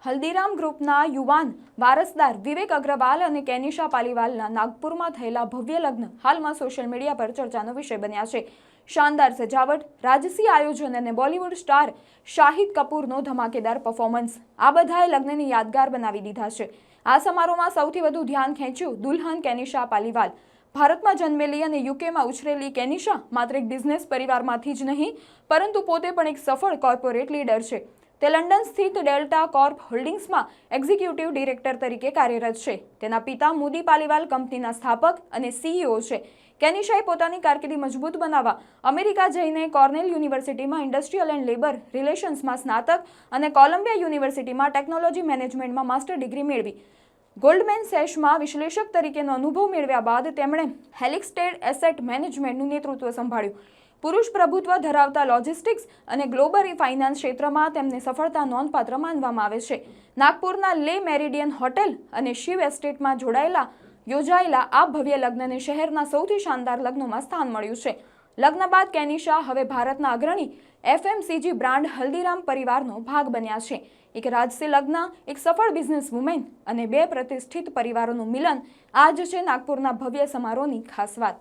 હલ્દીરામ ગ્રુપના યુવાન વારસદાર વિવેક અગ્રવાલ અને કેનિશા પાલીવાલના નાગપુરમાં થયેલા ભવ્ય લગ્ન હાલમાં સોશિયલ મીડિયા પર ચર્ચાનો વિષય બન્યા છે. શાનદાર સજાવટ, રાજસી આયોજન અને બોલિવૂડ સ્ટાર શાહિદ કપૂરનો ધમાકેદાર પરફોર્મન્સ આ બધાએ લગ્નને યાદગાર બનાવી દીધા છે. આ સમારોહમાં સૌથી વધુ ધ્યાન ખેંચ્યું દુલ્હન કેનિશા પાલીવાલ. ભારતમાં જન્મેલી અને યુકેમાં ઉછરેલી કેનિશા માત્ર એક બિઝનેસ પરિવારમાંથી જ નહીં પરંતુ પોતે પણ એક સફળ કોર્પોરેટ લીડર છે. તે લંડન સ્થિત ડેલ્ટા કોર્પ હોલ્ડિંગ્સમાં એક્ઝિક્યુટિવ ડિરેક્ટર તરીકે કાર્યરત છે. તેના પિતા મોદી પાલીવાલ કંપનીના સ્થાપક અને સીઈઓ છે. કેનિશાએ પોતાની કારકિર્દી મજબૂત બનાવવા અમેરિકા જઈને કોર્નેલ યુનિવર્સિટીમાં ઇન્ડસ્ટ્રીયલ એન્ડ લેબર રિલેશન્સમાં સ્નાતક અને કોલંબિયા યુનિવર્સિટીમાં ટેકનોલોજી મેનેજમેન્ટમાં માસ્ટર ડિગ્રી મેળવી. ગોલ્ડમેન સેશમાં વિશ્લેષક તરીકેનો અનુભવ મેળવ્યા બાદ તેમણે હેલિક્સટેડ એસેટ મેનેજમેન્ટનું નેતૃત્વ સંભાળ્યું. પુરુષ પ્રભુત્વ ધરાવતા લોજિસ્ટિક્સ અને ગ્લોબલ ફાઇનાન્સ ક્ષેત્રમાં તેમને સફળતા નોંધપાત્ર માનવામાં આવે છે. નાગપુરના લે મેરિડિયન હોટેલ અને શિવ એસ્ટેટમાં યોજાયેલા આ ભવ્ય લગ્નને શહેરના સૌથી શાનદાર લગ્નોમાં સ્થાન મળ્યું છે. લગ્ન બાદ કેનિશા હવે ભારતના અગ્રણી એફએમસીજી બ્રાન્ડ હલ્દીરામ પરિવારનો ભાગ બન્યા છે. એક રાજસી લગ્ન, એક સફળ બિઝનેસ વુમેન અને બે પ્રતિષ્ઠિત પરિવારોનું મિલન આ જ છે નાગપુરના ભવ્ય સમારોહની ખાસ વાત.